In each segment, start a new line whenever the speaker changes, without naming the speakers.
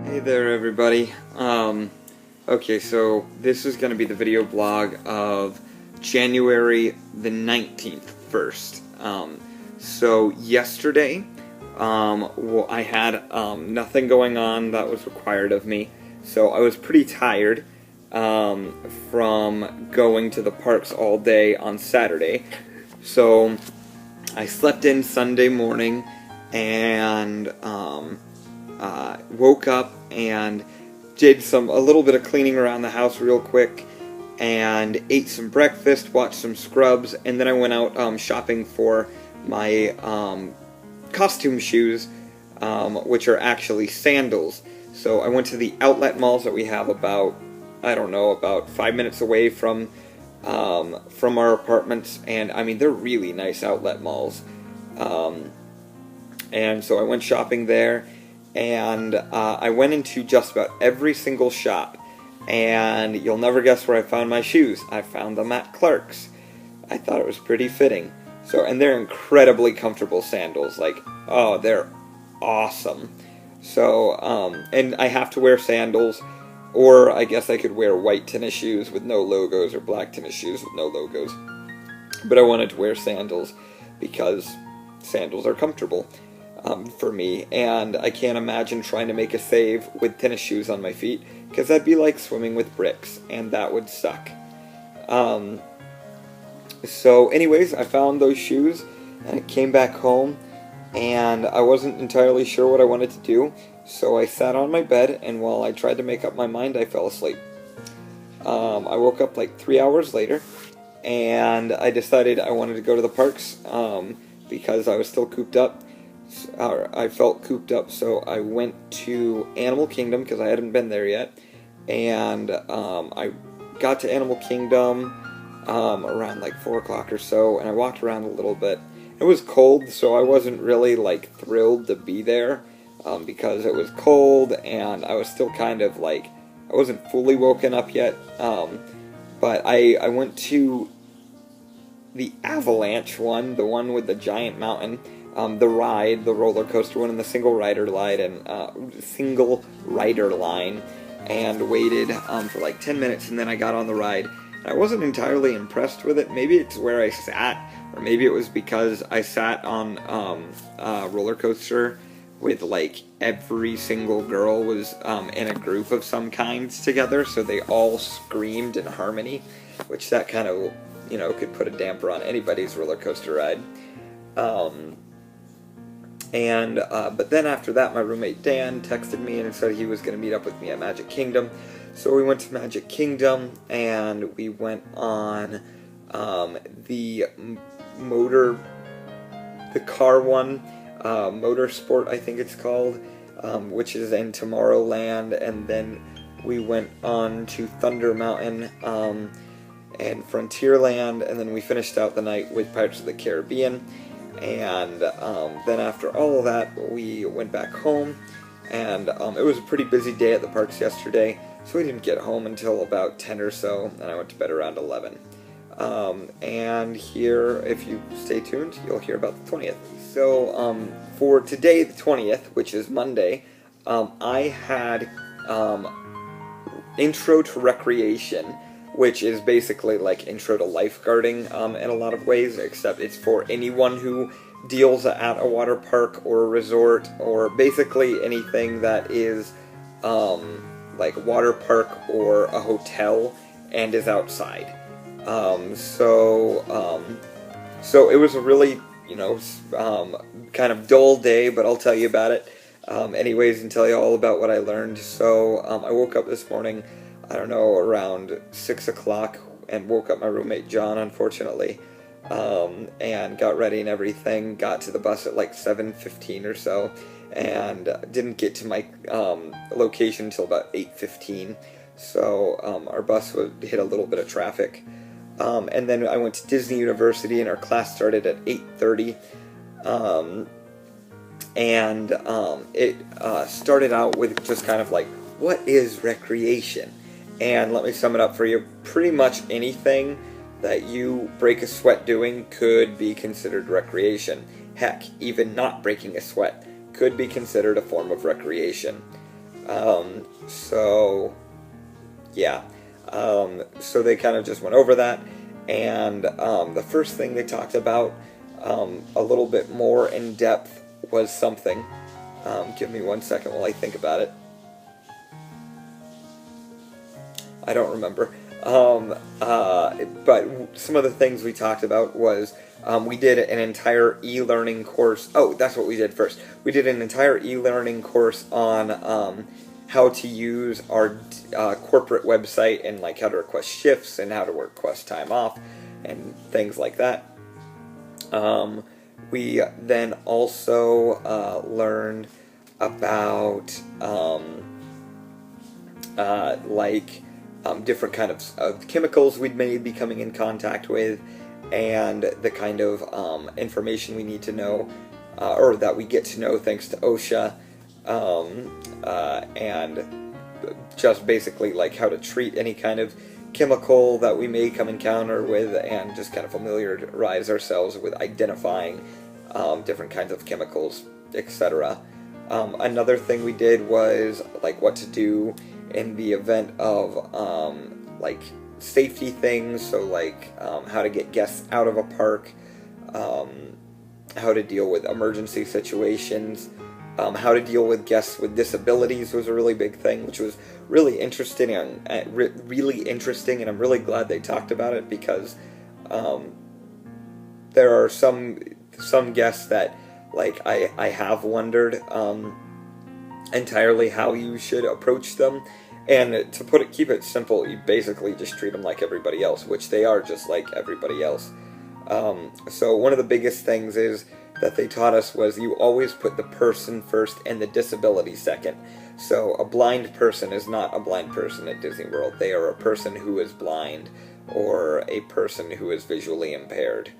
Hey there, everybody. Okay, so this is going to be the video blog of January the 19th first. So yesterday, I had nothing going on that was required of me, so I was pretty tired from going to the parks all day on Saturday. So I slept in Sunday morning and woke up and did a little bit of cleaning around the house real quick and ate some breakfast, watched some Scrubs, and then I went out shopping for my costume shoes, which are actually sandals. So I went to the outlet malls that we have about 5 minutes away from our apartments, and I mean, they're really nice outlet malls. And so I went shopping there, and I went into just about every single shop, and you'll never guess where I found my shoes. I found them at Clark's. I thought it was pretty fitting. And they're incredibly comfortable sandals. They're awesome. And I have to wear sandals, or I guess I could wear white tennis shoes with no logos, or black tennis shoes with no logos. But I wanted to wear sandals because sandals are comfortable. For me, and I can't imagine trying to make a save with tennis shoes on my feet, because that'd be like swimming with bricks, and that would suck. So anyways, I found those shoes, and I came back home, and I wasn't entirely sure what I wanted to do, so I sat on my bed, and while I tried to make up my mind, I fell asleep. I woke up like 3 hours later, and I decided I wanted to go to the parks, because I was still cooped up. I felt cooped up, so I went to Animal Kingdom because I hadn't been there yet, and I got to Animal Kingdom around like 4 o'clock or so, and I walked around a little bit. It was cold, so I wasn't really thrilled to be there because it was cold, and I was still kind of I wasn't fully woken up yet, but I went to the Avalanche one, the one with the giant mountain. The roller coaster one, and the single rider line, and waited for like 10 minutes, and then I got on the ride. And I wasn't entirely impressed with it. Maybe it's where I sat, or maybe it was because I sat on a roller coaster with every single girl was in a group of some kind together, so they all screamed in harmony, which that kind of could put a damper on anybody's roller coaster ride. But then after that, my roommate Dan texted me and said he was going to meet up with me at Magic Kingdom. So we went to Magic Kingdom, and we went on the car one, Motorsport, I think it's called, which is in Tomorrowland, and then we went on to Thunder Mountain and Frontierland, and then we finished out the night with Pirates of the Caribbean. And then after all of that, we went back home, and it was a pretty busy day at the parks yesterday, so we didn't get home until about 10 or so, and I went to bed around 11. And here, if you stay tuned, you'll hear about the 20th. So for today, the 20th, which is Monday, I had Intro to Recreation, which is basically like Intro to Lifeguarding in a lot of ways, except it's for anyone who deals at a water park or a resort, or basically anything that is like a water park or a hotel and is outside. So it was a really, kind of dull day, but I'll tell you about it anyways and tell you all about what I learned. So I woke up this morning, around 6 o'clock, and woke up my roommate John, unfortunately, and got ready and everything, got to the bus at 7:15 or so, and didn't get to my location until about 8:15, so our bus would hit a little bit of traffic, and then I went to Disney University, and our class started at 8:30, and it started out with just kind of what is recreation? And let me sum it up for you. Pretty much anything that you break a sweat doing could be considered recreation. Heck, even not breaking a sweat could be considered a form of recreation. So yeah, so they kind of just went over that, and the first thing they talked about a little bit more in depth was something. Give me 1 second while I think about it. I don't remember. But some of the things we talked about was we did an entire e-learning course. Oh, that's what we did first. We did an entire e-learning course on how to use our corporate website and like how to request shifts and how to request time off and things like that. We then also learned about different kind of chemicals we'd maybe be coming in contact with, and the kind of information we need to know, or that we get to know thanks to OSHA, and just basically like how to treat any kind of chemical that we may come encounter with, and just kind of familiarize ourselves with identifying different kinds of chemicals, etc. Another thing we did was like what to do in the event of like safety things, so like how to get guests out of a park, how to deal with emergency situations, how to deal with guests with disabilities was a really big thing, which was really interesting, and I'm really glad they talked about it, because there are some guests that like I have wondered entirely how you should approach them, and to keep it simple, you basically just treat them like everybody else, which they are just like everybody else. So one of the biggest things is that they taught us was you always put the person first and the disability second. So a blind person is not a blind person at Disney World. They are a person who is blind or a person who is visually impaired.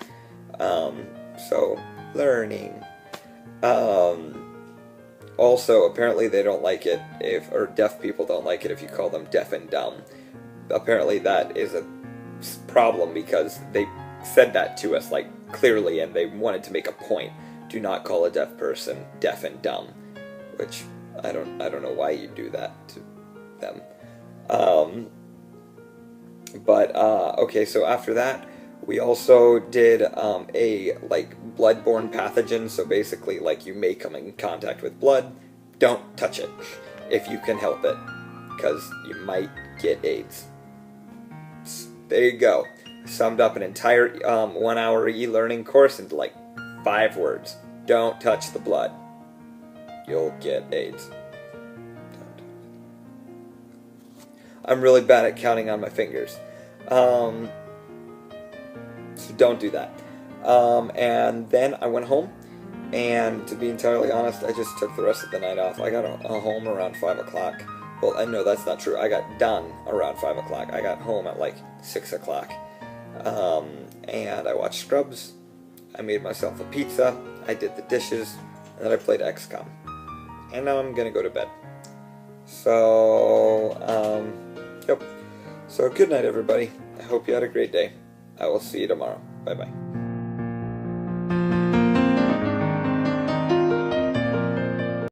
So learning. Also, apparently they don't like it or deaf people don't like it if you call them deaf and dumb. Apparently that is a problem, because they said that to us like clearly, and they wanted to make a point. Do not call a deaf person deaf and dumb, which I don't know why you do that to them. Okay, so after that, we also did a like bloodborne pathogen. So basically, like, you may come in contact with blood. Don't touch it if you can help it, because you might get AIDS. There you go. Summed up an entire 1 hour e-learning course into like 5 words. Don't touch the blood. You'll get AIDS. I'm really bad at counting on my fingers. So don't do that. And then I went home, and to be entirely honest, I just took the rest of the night off. I got home around 5 o'clock. Well, I know that's not true. I got done around 5 o'clock. I got home at like 6 o'clock. And I watched Scrubs. I made myself a pizza. I did the dishes. And then I played XCOM. And now I'm gonna go to bed. So, yep. So good night, everybody. I hope you had a great day. I will see you tomorrow. Bye-bye.